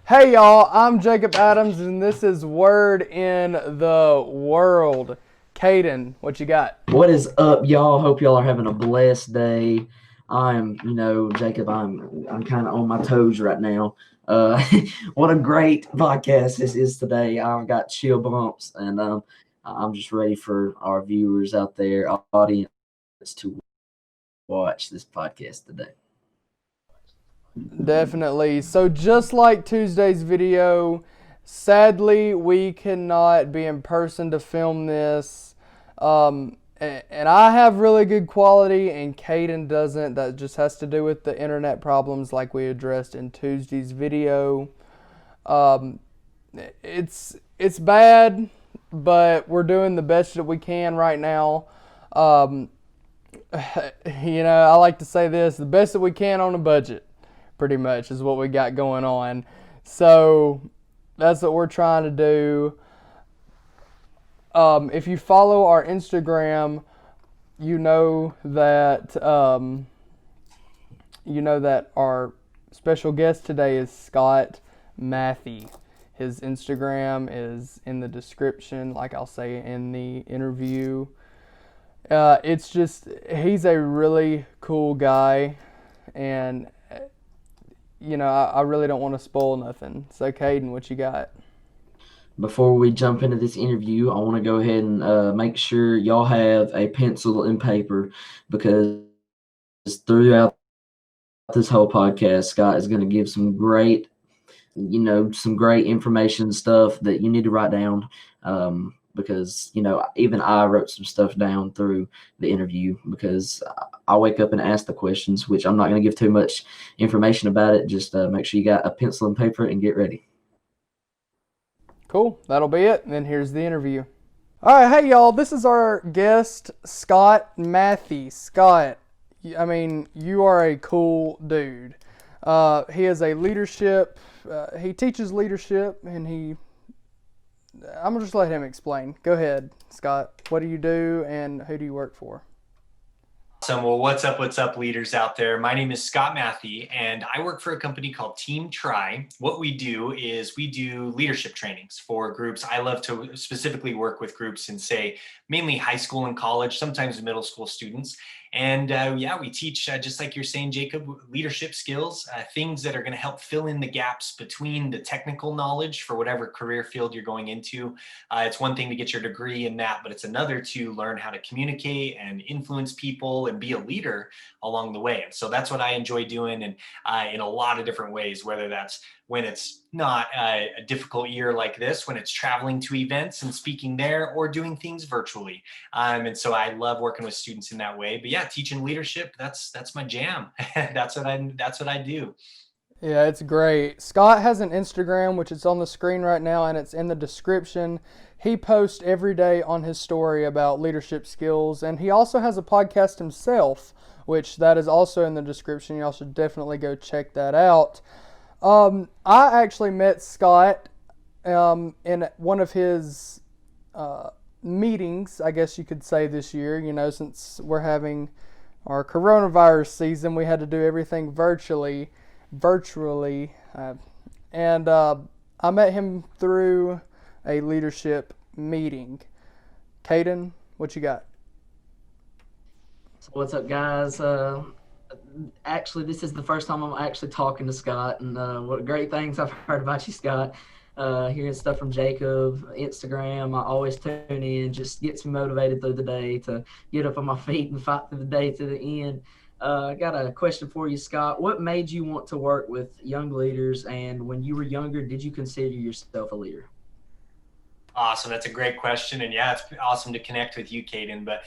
Hey y'all, I'm Jacob Adams and this is Word in the World. Caden, what you got? What is up, y'all? Hope y'all are having a blessed day. Jacob, I'm kind of on my toes right now. Uh, what a great podcast this is today. I've got chill bumps, and I'm just ready for our viewers out there, audience, to watch this podcast today. Definitely. So just like Tuesday's video, sadly we cannot be in person to film this. And I have really good quality and Caden doesn't. That just has to do with the internet problems like we addressed in Tuesday's video. Um, it's bad, but we're doing the best that we can right now. Um, I like to say this: the best that we can on a budget, pretty much, is what we got going on. So that's what we're trying to do. If you follow our Instagram, you know that our special guest today is Scott Mathie. His Instagram is in the description, like I'll say in the interview. It's just, he's a really cool guy, and I really don't want to spoil nothing. So, Caden, what you got? Before we jump into this interview, I want to go ahead and make sure y'all have a pencil and paper because throughout this whole podcast, Scott is going to give some great information and stuff that you need to write down. Because even I wrote some stuff down through the interview because I wake up and ask the questions, which I'm not going to give too much information about it. Just make sure you got a pencil and paper and get ready. Cool, that'll be it. And then here's the interview. All right, hey y'all, this is our guest, Scott Mathie. Scott, I mean, you are a cool dude. He is a leadership, he teaches leadership, and I'm gonna just let him explain. Go ahead, Scott. What do you do and who do you work for? Awesome. Well, what's up, leaders out there? My name is Scott Mathie, and I work for a company called Team Try. What we do is we do leadership trainings for groups. I love to specifically work with groups in, say, mainly high school and college, sometimes middle school students. And we teach, just like you're saying, Jacob, leadership skills, things that are going to help fill in the gaps between the technical knowledge for whatever career field you're going into. It's one thing to get your degree in that, but it's another to learn how to communicate and influence people and be a leader along the way. And so that's what I enjoy doing, and in a lot of different ways, whether that's when it's not a difficult year like this, when it's traveling to events and speaking there, or doing things virtually. And so I love working with students in that way. But yeah, teaching leadership, that's my jam. That's what I do. Yeah, it's great. Scott has an Instagram, which is on the screen right now, and it's in the description. He posts every day on his story about leadership skills, and he also has a podcast himself, which that is also in the description. Y'all should definitely go check that out. I actually met Scott in one of his meetings, I guess you could say, this year. Since we're having our coronavirus season, we had to do everything virtually, and I met him through a leadership meeting. Caden, what you got? So what's up, guys? Actually, this is the first time I'm actually talking to Scott, and what great things I've heard about you, Scott. Hearing stuff from Jacob, Instagram, I always tune in, just gets me motivated through the day to get up on my feet and fight through the day to the end. I got a question for you, Scott. What made you want to work with young leaders, and when you were younger, did you consider yourself a leader? Awesome. That's a great question. And yeah, it's awesome to connect with you, Caden. But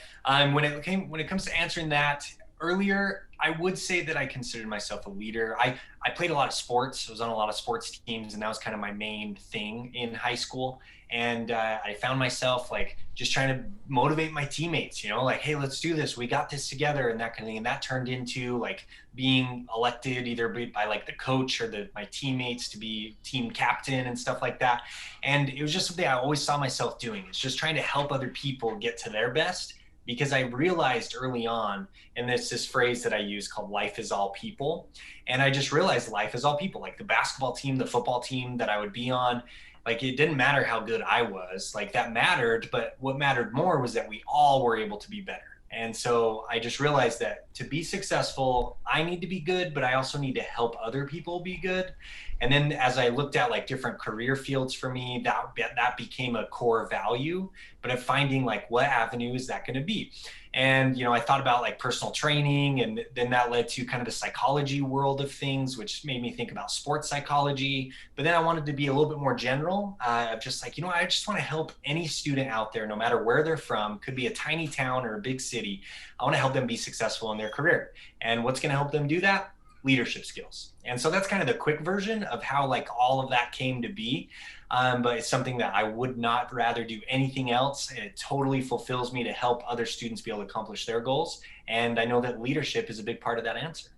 when it comes to answering that earlier, I would say that I considered myself a leader. I played a lot of sports. I was on a lot of sports teams, and that was kind of my main thing in high school. And I found myself like just trying to motivate my teammates, like, hey, let's do this. We got this together, and that kind of thing. And that turned into like being elected either by like the coach or my teammates to be team captain and stuff like that. And it was just something I always saw myself doing. It's just trying to help other people get to their best because I realized early on, and there's this phrase that I use called life is all people. And I just realized life is all people. Like the basketball team, the football team that I would be on, like it didn't matter how good I was, like that mattered. But what mattered more was that we all were able to be better. And so I just realized that to be successful, I need to be good, but I also need to help other people be good. And then as I looked at like different career fields for me, that became a core value, but of finding like what avenue is that going to be? And, I thought about like personal training, and then that led to kind of the psychology world of things, which made me think about sports psychology. But then I wanted to be a little bit more general, just like, I just want to help any student out there, no matter where they're from, could be a tiny town or a big city. I want to help them be successful in their career. And what's going to help them do that? Leadership skills. And so that's kind of the quick version of how like all of that came to be. But it's something that I would not rather do anything else. It totally fulfills me to help other students be able to accomplish their goals. And I know that leadership is a big part of that answer.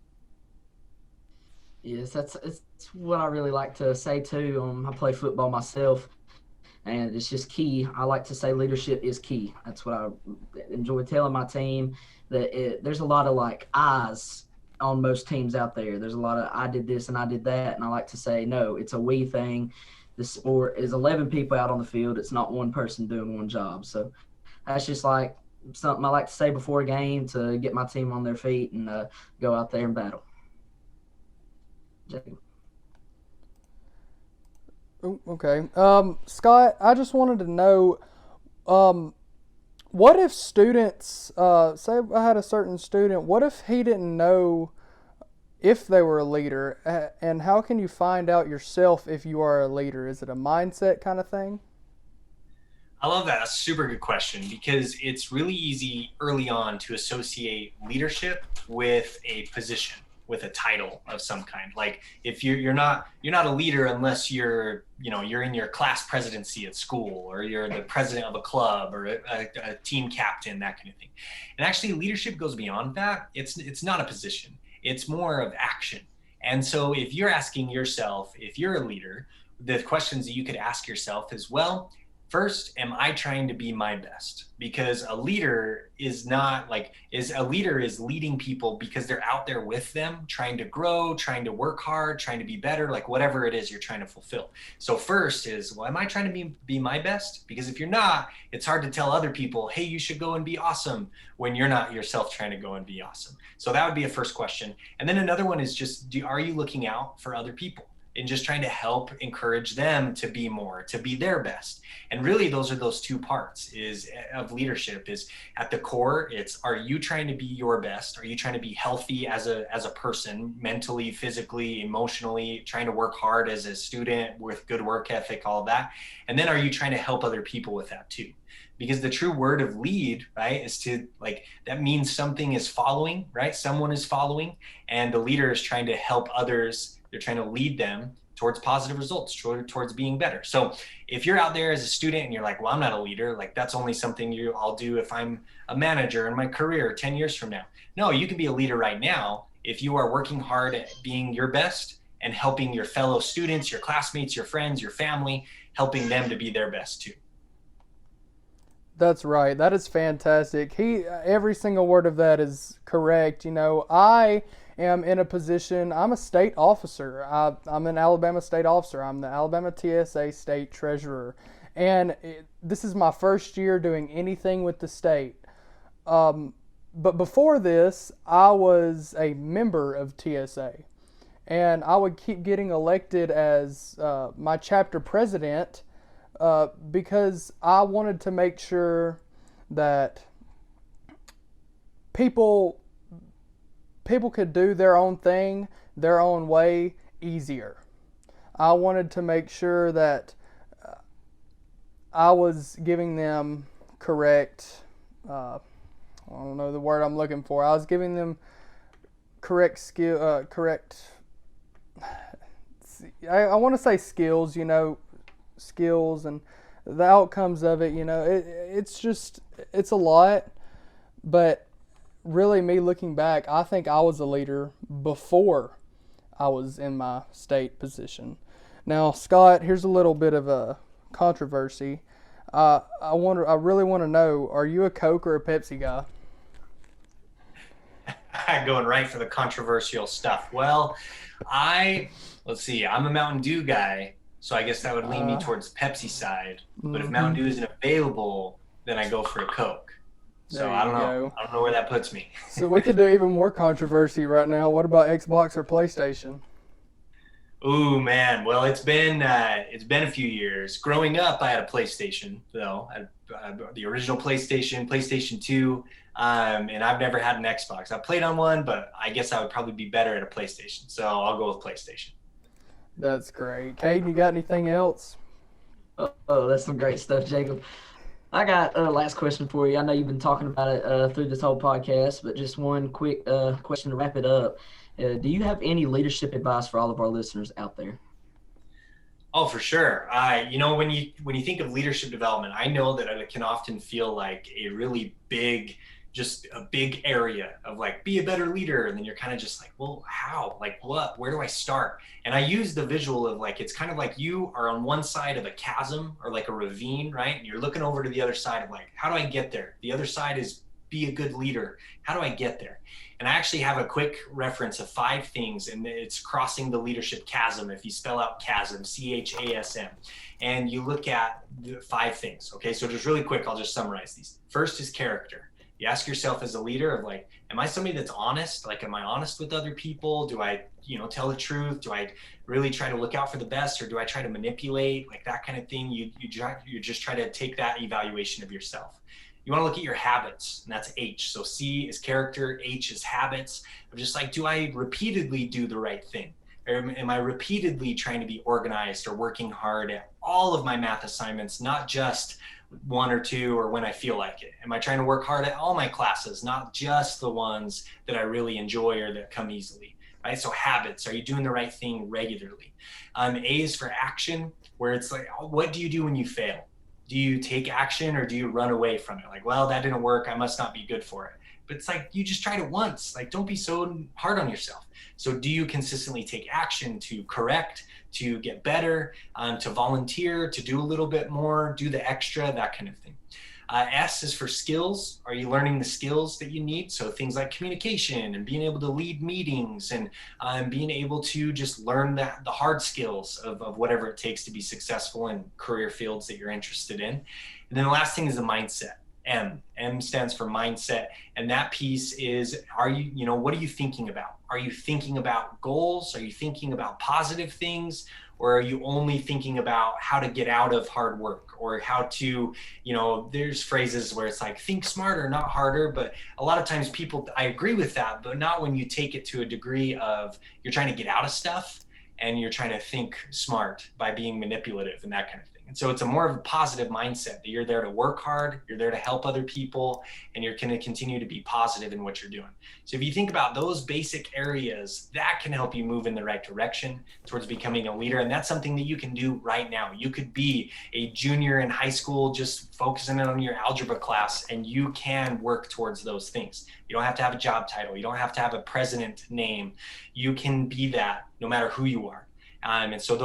Yes, that's what I really like to say too. I play football myself, and it's just key. I like to say leadership is key. That's what I enjoy telling my team, that there's a lot of like eyes on most teams out there. There's a lot of I did this and I did that, and I like to say no, it's a we thing. The sport is 11 people out on the field. It's not one person doing one job. So that's just like something I like to say before a game to get my team on their feet and go out there and battle. Jacob. Okay. Scott, I just wanted to know, what if students, say I had a certain student, what if he didn't know if they were a leader, and how can you find out yourself if you are a leader? Is it a mindset kind of thing? I love that. That's a super good question, because it's really easy early on to associate leadership with a position, with a title of some kind. Like if you're not a leader unless you're in your class presidency at school, or you're the president of a club, or a team captain, that kind of thing. And actually leadership goes beyond that. It's not a position. It's more of action. And so if you're asking yourself, if you're a leader, the questions that you could ask yourself is, well, first, am I trying to be my best? Because a leader is leading people because they're out there with them, trying to grow, trying to work hard, trying to be better, like whatever it is you're trying to fulfill. So first is, well, am I trying to be my best? Because if you're not, it's hard to tell other people, hey, you should go and be awesome, when you're not yourself trying to go and be awesome. So that would be a first question. And then another one is just, are you looking out for other people? And just trying to help encourage them to be more, to be their best. And really those two parts of leadership is at the core. It's, are you trying to be your best? Are you trying to be healthy as a person, mentally, physically, emotionally, trying to work hard as a student with good work ethic, all of that? And then are you trying to help other people with that too? Because the true word of lead, right, is to, like, that means something is following, right? Someone is following, and the leader is trying to help others. They're trying to lead them towards positive results, towards being better. So if you're out there as a student and you're like, well, I'm not a leader, like that's only something I'll do if I'm a manager in my career 10 years from now. No, you can be a leader right now if you are working hard at being your best and helping your fellow students, your classmates, your friends, your family, helping them to be their best too. That's right. That is fantastic. Every single word of that is correct. I am in a position, I'm a state officer. I'm an Alabama state officer. I'm the Alabama TSA state treasurer. And this is my first year doing anything with the state. But before this, I was a member of TSA. And I would keep getting elected as my chapter president because I wanted to make sure that people could do their own thing, their own way, easier. I wanted to make sure that I was giving them correct, I don't know the word I'm looking for. I was giving them correct I want to say skills, skills and the outcomes of it, it's a lot, but really me looking back, I think I was a leader before I was in my state position. Now, Scott, here's a little bit of a controversy. I really want to know, are you a Coke or a Pepsi guy? Going right for the controversial stuff. Well, let's see, I'm a Mountain Dew guy, so I guess that would lean me towards the Pepsi side. But if Mountain Dew isn't available, then I go for a Coke. So I don't know. Go. I don't know where that puts me. So we could do even more controversy right now. What about Xbox or PlayStation? Ooh, man. Well, it's been a few years. Growing up, I had a PlayStation, though. The original PlayStation, PlayStation 2, and I've never had an Xbox. I played on one, but I guess I would probably be better at a PlayStation. So I'll go with PlayStation. That's great. Caden, you got anything else? Oh, that's some great stuff, Jacob. I got a last question for you. I know you've been talking about it through this whole podcast, but just one quick question to wrap it up. Do you have any leadership advice for all of our listeners out there? Oh, for sure. When you think of leadership development, I know that it can often feel like a really big, just a big area of like, be a better leader. And then you're kind of just like, well, how? Like what? Where do I start? And I use the visual of like, it's kind of like you are on one side of a chasm or like a ravine, right? And you're looking over to the other side of like, how do I get there? The other side is be a good leader. How do I get there? And I actually have a quick reference of 5 things, and it's crossing the leadership chasm. If you spell out chasm, CHASM, and you look at the 5 things. Okay, so just really quick, I'll just summarize these. First is character. You ask yourself as a leader of like, am I somebody that's honest? Like, am I honest with other people? Do I, tell the truth? Do I really try to look out for the best, or do I try to manipulate? Like that kind of thing. You just try to take that evaluation of yourself. You want to look at your habits, and that's H. So C is character, H is habits. I'm just like, do I repeatedly do the right thing? Or am I repeatedly trying to be organized or working hard at all of my math assignments, not just 1 or 2 or when I feel like it? Am I trying to work hard at all my classes, not just the ones that I really enjoy or that come easily? Right? So habits, are you doing the right thing regularly? A is for action, where it's like, what do you do when you fail? Do you take action or do you run away from it? Like, well, that didn't work, I must not be good for it. But it's like, you just tried it once. Like, don't be so hard on yourself. So do you consistently take action to correct, to get better, to volunteer, to do a little bit more, do the extra, that kind of thing. S is for skills. Are you learning the skills that you need? So things like communication and being able to lead meetings and being able to just learn the hard skills of whatever it takes to be successful in career fields that you're interested in. And then the last thing is the mindset. M stands for mindset. And that piece is, what are you thinking about? Are you thinking about goals? Are you thinking about positive things? Or are you only thinking about how to get out of hard work, or how to, there's phrases where it's like, think smarter, not harder. But a lot of times I agree with that, but not when you take it to a degree of you're trying to get out of stuff and you're trying to think smart by being manipulative and that kind of thing. And so it's a more of a positive mindset that you're there to work hard, you're there to help other people, and you're going to continue to be positive in what you're doing. So if you think about those basic areas, that can help you move in the right direction towards becoming a leader. And that's something that you can do right now. You could be a junior in high school, just focusing on your algebra class, and you can work towards those things. You don't have to have a job title. You don't have to have a president name. You can be that no matter who you are. And so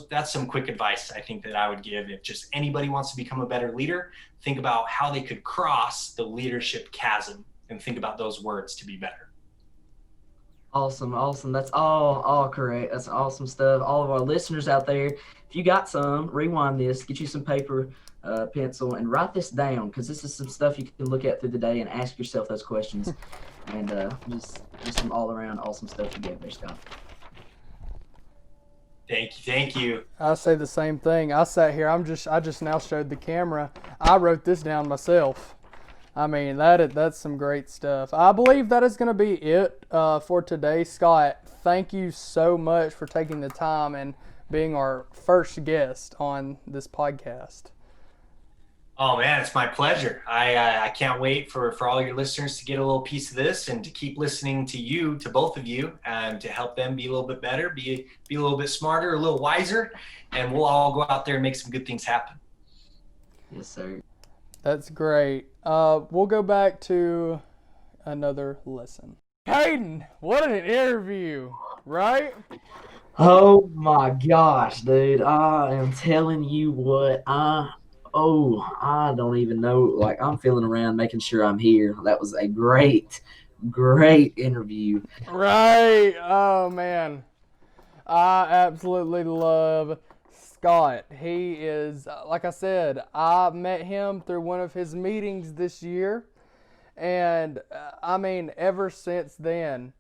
that's some quick advice I think that I would give. If just anybody wants to become a better leader, think about how they could cross the leadership chasm and think about those words to be better. Awesome. That's all correct. That's awesome stuff. All of our listeners out there, if you got some, rewind this, get you some paper, pencil, and write this down, because this is some stuff you can look at through the day and ask yourself those questions. And just some all around awesome stuff you gave there, Scott. Thank you. I say the same thing. I sat here. I just now showed the camera. I wrote this down myself. I mean, that's some great stuff. I believe that is going to be it for today. Scott, thank you so much for taking the time and being our first guest on this podcast. Oh man, it's my pleasure. I can't wait for all your listeners to get a little piece of this and to keep listening to both of you, and to help them be a little bit better, be a little bit smarter, a little wiser, and we'll all go out there and make some good things happen. Yes, sir. That's great. We'll go back to another lesson. Hayden, what an interview, right? Oh my gosh, dude. I am telling you what, Oh, I don't even know. Like, I'm feeling around, making sure I'm here. That was a great, great interview. Right. Oh man. I absolutely love Scott. He is, like I said, I met him through one of his meetings this year. And I mean, ever since then,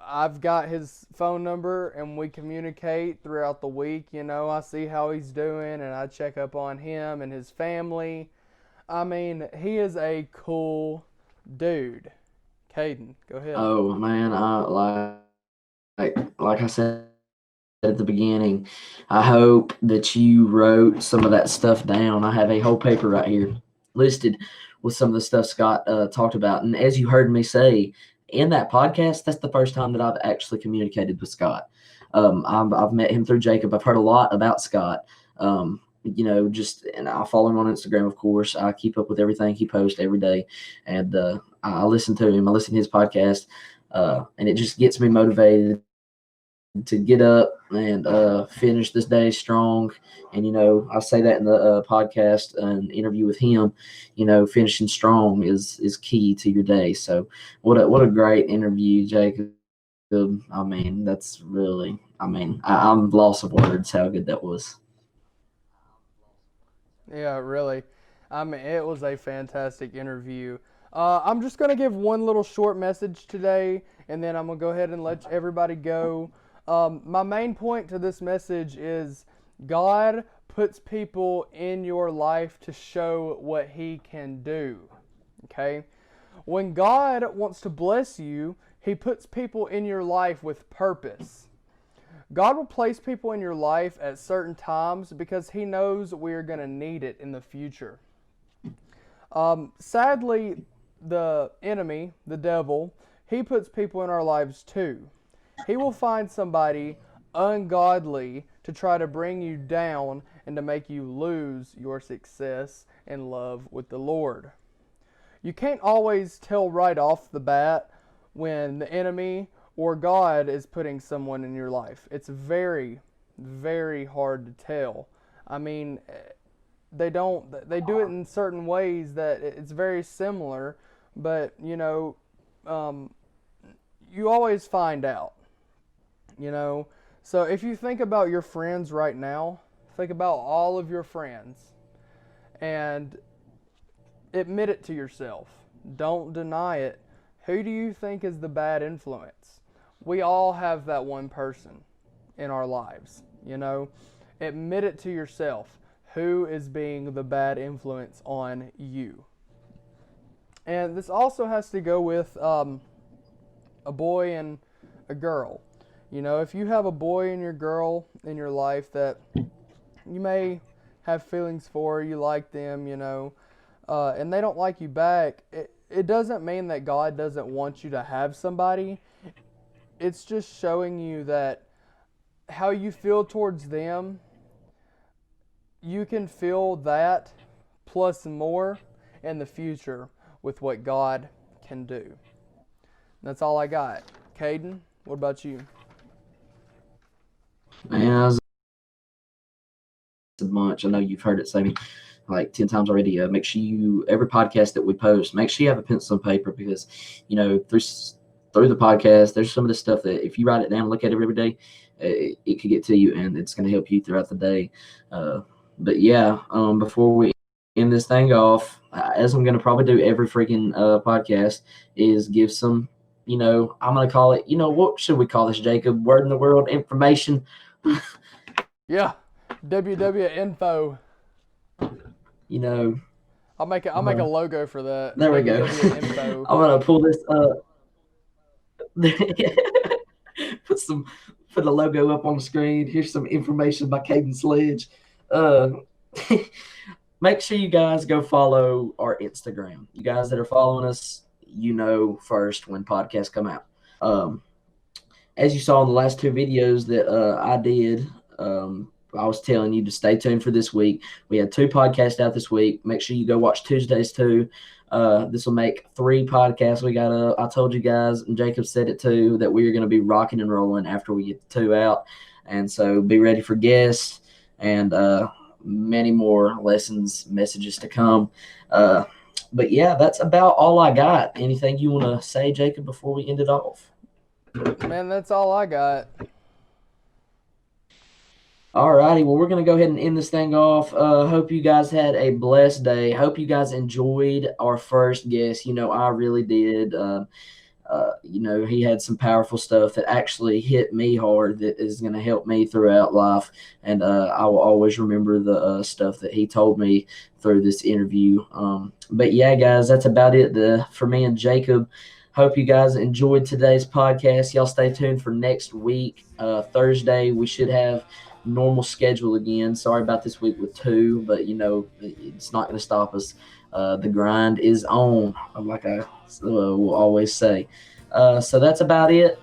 I've got his phone number and we communicate throughout the week. You know, I see how he's doing and I check up on him and his family. I mean, he is a cool dude. Caden, go ahead. Oh man, like I said at the beginning, I hope that you wrote some of that stuff down. I have a whole paper right here listed with some of the stuff Scott talked about. And as you heard me say in that podcast, that's the first time that I've actually communicated with Scott. I've met him through Jacob. I've heard a lot about Scott. And I follow him on Instagram, of course. I keep up with everything he posts every day, and I listen to him. I listen to his podcast, and it just gets me motivated to get up and finish this day strong. And I say that in the podcast and interview with him. Finishing strong is key to your day. So what a great interview, Jacob. I mean, that's really. I mean, I'm lost of words how good that was. Yeah, really. I mean, it was a fantastic interview. I'm just going to give one little short message today, and then I'm going to go ahead and let everybody go. My main point to this message is God puts people in your life to show what He can do. Okay? When God wants to bless you, He puts people in your life with purpose. God will place people in your life at certain times because He knows we are going to need it in the future. Sadly, the enemy, the devil, he puts people in our lives too. He will find somebody ungodly to try to bring you down and to make you lose your success and love with the Lord. You can't always tell right off the bat when the enemy or God is putting someone in your life. It's very, very hard to tell. I mean, they do it in certain ways that it's very similar, but you always find out, you know. So if you think about your friends right now, think about all of your friends and admit it to yourself. Don't deny it. Who do you think is the bad influence? We all have that one person in our lives, you know. Admit it to yourself. Who is being the bad influence on you? And this also has to go with a boy and a girl. You know, if you have a boy and your girl in your life that you may have feelings for, you like them, and they don't like you back, it doesn't mean that God doesn't want you to have somebody. It's just showing you that how you feel towards them, you can feel that plus more in the future with what God can do. That's all I got. Caden, what about you? Man, as a bunch. I know you've heard it say like 10 times already. Make sure every podcast that we post, make sure you have a pencil and paper because, through the podcast, there's some of the stuff that if you write it down and look at it every day, it could get to you and it's going to help you throughout the day. But yeah, before we end this thing off, as I'm going to probably do every freaking podcast, is give some, I'm going to call it, what should we call this, Jacob? Word in the world information. Yeah, WW info. I'll make a logo for that. There we go. Info. I'm gonna pull this up. Put the logo up on the screen. Here's some information by Caden Sledge. Make sure you guys go follow our Instagram. You guys that are following us, first when podcasts come out. As you saw in the last two videos that I did, I was telling you to stay tuned for this week. We had 2 podcasts out this week. Make sure you go watch Tuesdays too. This will make 3 podcasts we got up. I told you guys, and Jacob said it too, that we are going to be rocking and rolling after we get the 2 out. And so be ready for guests. And many more lessons, messages to come. But yeah, that's about all I got. Anything you want to say, Jacob, before we end it off? Man, that's all I got. Alrighty, well, we're going to go ahead and end this thing off. Hope you guys had a blessed day. Hope you guys enjoyed our first guest. I really did. He had some powerful stuff that actually hit me hard that is going to help me throughout life. And I will always remember the stuff that he told me through this interview. But yeah, guys, that's about it for me and Jacob. Hope you guys enjoyed today's podcast. Y'all stay tuned for next week. Thursday, we should have normal schedule again. Sorry about this week with 2, but it's not going to stop us. The grind is on, like I will always say. So that's about it.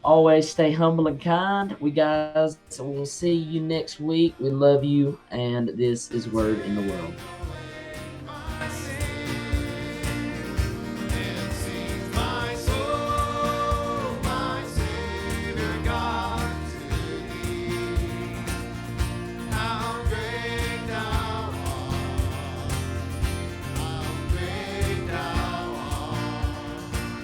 Always stay humble and kind. We guys will see you next week. We love you, and this is Word in the World.